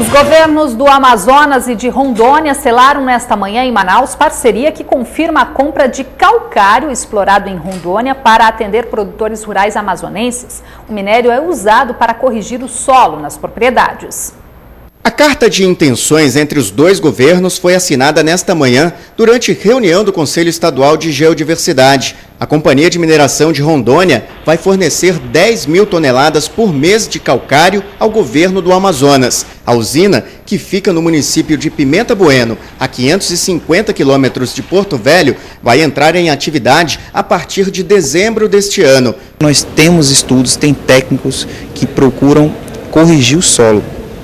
Os governos do Amazonas e de Rondônia selaram nesta manhã em Manaus parceria que confirma a compra de calcário explorado em Rondônia para atender produtores rurais amazonenses. O minério é usado para corrigir o solo nas propriedades. A carta de intenções entre os dois governos foi assinada nesta manhã durante reunião do Conselho Estadual de Geodiversidade. A Companhia de Mineração de Rondônia vai fornecer 10 mil toneladas por mês de calcário ao governo do Amazonas. A usina, que fica no município de Pimenta Bueno, a 550 quilômetros de Porto Velho, vai entrar em atividade a partir de dezembro deste ano. Nós temos estudos, tem técnicos que procuram corrigir o solo.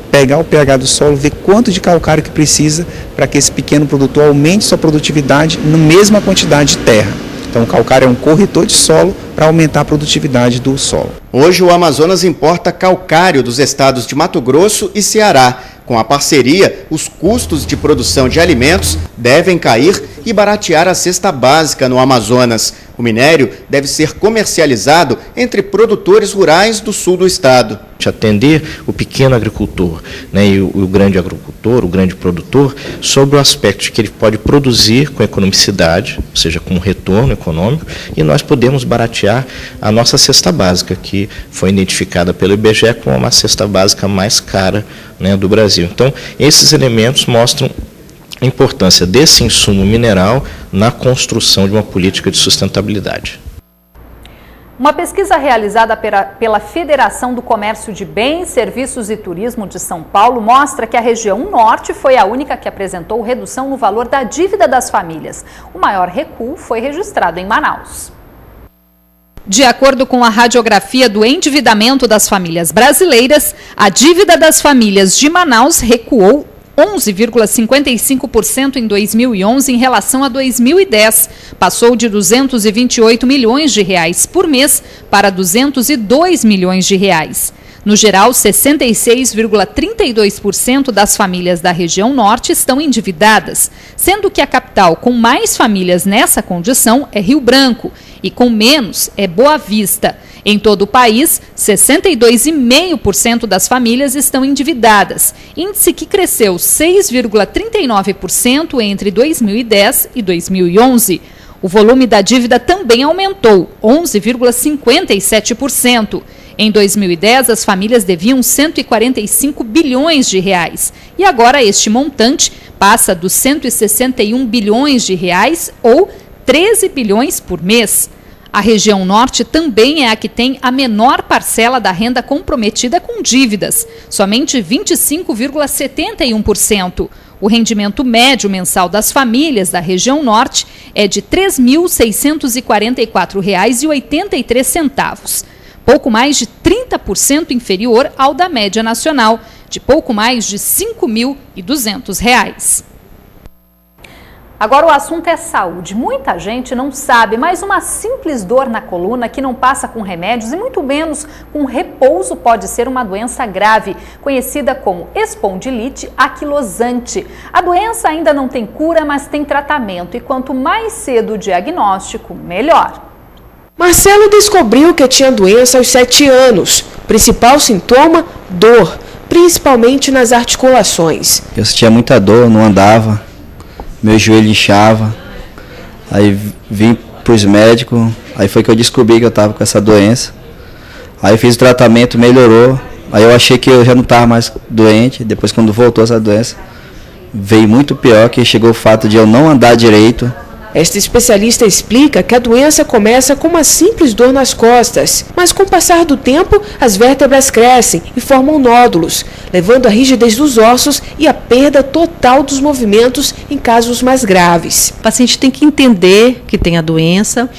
Pegar o pH do solo, ver quanto de calcário que precisa para que esse pequeno produtor aumente sua produtividade na mesma quantidade de terra. Então o calcário é um corretor de solo para aumentar a produtividade do solo. Hoje o Amazonas importa calcário dos estados de Mato Grosso e Ceará. Com a parceria, os custos de produção de alimentos devem cair e baratear a cesta básica no Amazonas. O minério deve ser comercializado entre produtores rurais do sul do estado. Atender o pequeno agricultor, né, e o grande agricultor, o grande produtor, sobre o aspecto de que ele pode produzir com economicidade, ou seja, com retorno econômico, e nós podemos baratear a nossa cesta básica, que foi identificada pelo IBGE como uma cesta básica mais cara, né, do Brasil. Então, esses elementos mostram a importância desse insumo mineral na construção de uma política de sustentabilidade. Uma pesquisa realizada pela Federação do Comércio de Bens, Serviços e Turismo de São Paulo mostra que a região norte foi a única que apresentou redução no valor da dívida das famílias. O maior recuo foi registrado em Manaus. De acordo com a radiografia do endividamento das famílias brasileiras, a dívida das famílias de Manaus recuou 11,55% em 2011 em relação a 2010. Passou de R$ 228 milhões por mês para R$ 202 milhões. No geral, 66,32% das famílias da região norte estão endividadas, sendo que a capital com mais famílias nessa condição é Rio Branco e com menos é Boa Vista. Em todo o país, 62,5% das famílias estão endividadas, índice que cresceu 6,39% entre 2010 e 2011. O volume da dívida também aumentou, 11,57%. Em 2010, as famílias deviam 145 bilhões de reais e agora este montante passa dos 161 bilhões de reais ou 13 bilhões por mês. A região norte também é a que tem a menor parcela da renda comprometida com dívidas, somente 25,71%. O rendimento médio mensal das famílias da região norte é de R$ 3.644,83, pouco mais de 30% inferior ao da média nacional, de pouco mais de R$ 5.200. Agora o assunto é saúde. Muita gente não sabe, mas uma simples dor na coluna que não passa com remédios e muito menos com repouso pode ser uma doença grave, conhecida como espondilite anquilosante. A doença ainda não tem cura, mas tem tratamento e quanto mais cedo o diagnóstico, melhor. Marcelo descobriu que tinha doença aos 7 anos. Principal sintoma, dor, principalmente nas articulações. Eu sentia muita dor, não andava. Meu joelho inchava, aí vim para os médicos, aí foi que eu descobri que eu estava com essa doença. Aí fiz o tratamento, melhorou, aí eu achei que eu já não estava mais doente. Depois, quando voltou essa doença, veio muito pior, que chegou o fato de eu não andar direito. Esta especialista explica que a doença começa com uma simples dor nas costas, mas com o passar do tempo, as vértebras crescem e formam nódulos, levando à rigidez dos ossos e à perda total dos movimentos em casos mais graves. O paciente tem que entender que tem a doença,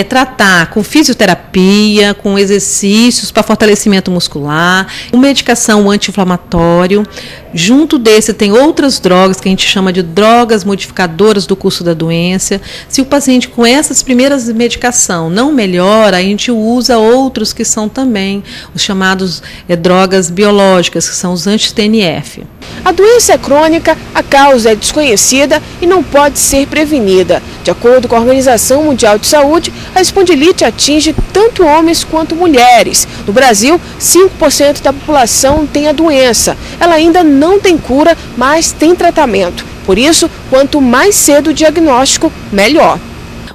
tratar com fisioterapia, com exercícios para fortalecimento muscular, com medicação anti-inflamatório. Junto desse tem outras drogas que a gente chama de drogas modificadoras do curso da doença. Se o paciente com essas primeiras medicação não melhora, a gente usa outros que são também os chamados drogas biológicas, que são os anti-TNF. A doença é crônica, a causa é desconhecida e não pode ser prevenida. De acordo com a Organização Mundial de Saúde, a espondilite atinge tanto homens quanto mulheres. No Brasil, 5% da população tem a doença. Ela ainda não tem cura, mas tem tratamento. Por isso, quanto mais cedo o diagnóstico, melhor.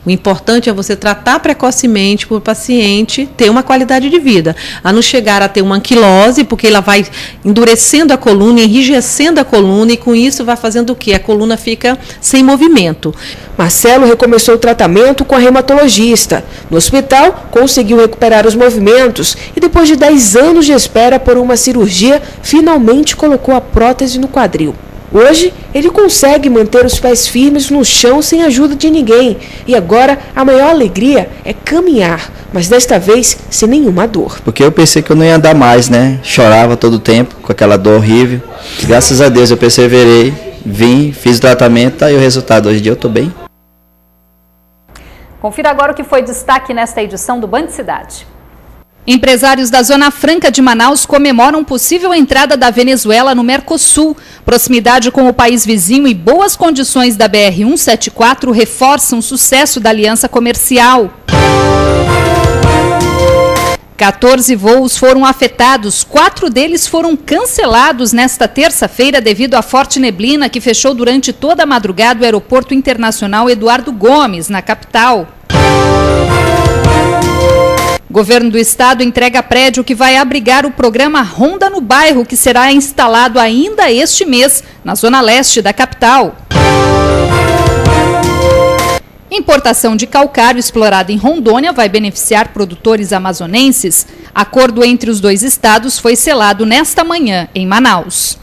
O importante é você tratar precocemente para o paciente ter uma qualidade de vida, a não chegar a ter uma anquilose, porque ela vai endurecendo a coluna, enrijecendo a coluna e com isso vai fazendo o quê? A coluna fica sem movimento. Marcelo recomeçou o tratamento com a reumatologista. No hospital, conseguiu recuperar os movimentos e depois de 10 anos de espera por uma cirurgia, finalmente colocou a prótese no quadril. Hoje, ele consegue manter os pés firmes no chão sem ajuda de ninguém. E agora, a maior alegria é caminhar, mas desta vez sem nenhuma dor. Porque eu pensei que eu não ia andar mais, né? Chorava todo o tempo com aquela dor horrível. Graças a Deus eu perseverei, vim, fiz o tratamento, tá aí o resultado. Hoje em dia eu estou bem. Confira agora o que foi destaque nesta edição do Band Cidade. Empresários da Zona Franca de Manaus comemoram possível entrada da Venezuela no Mercosul. Proximidade com o país vizinho e boas condições da BR-174 reforçam o sucesso da aliança comercial. 14 voos foram afetados, 4 deles foram cancelados nesta terça-feira devido à forte neblina que fechou durante toda a madrugada o Aeroporto Internacional Eduardo Gomes, na capital. Governo do Estado entrega prédio que vai abrigar o programa Ronda no Bairro, que será instalado ainda este mês, na zona leste da capital. Importação de calcário explorado em Rondônia vai beneficiar produtores amazonenses. Acordo entre os dois estados foi selado nesta manhã, em Manaus.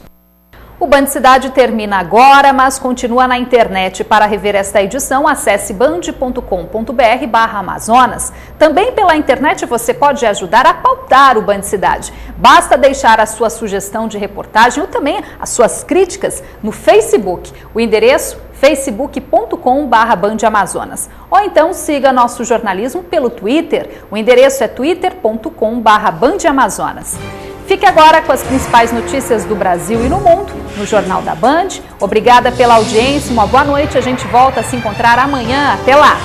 O Band Cidade termina agora, mas continua na internet. Para rever esta edição, acesse band.com.br/Amazonas. Também pela internet você pode ajudar a pautar o Band Cidade. Basta deixar a sua sugestão de reportagem ou também as suas críticas no Facebook. O endereço facebook.com/BandAmazonas. Ou então siga nosso jornalismo pelo Twitter. O endereço é twitter.com/BandAmazonas. Fique agora com as principais notícias do Brasil e no mundo, no Jornal da Band. Obrigada pela audiência, uma boa noite. A gente volta a se encontrar amanhã. Até lá!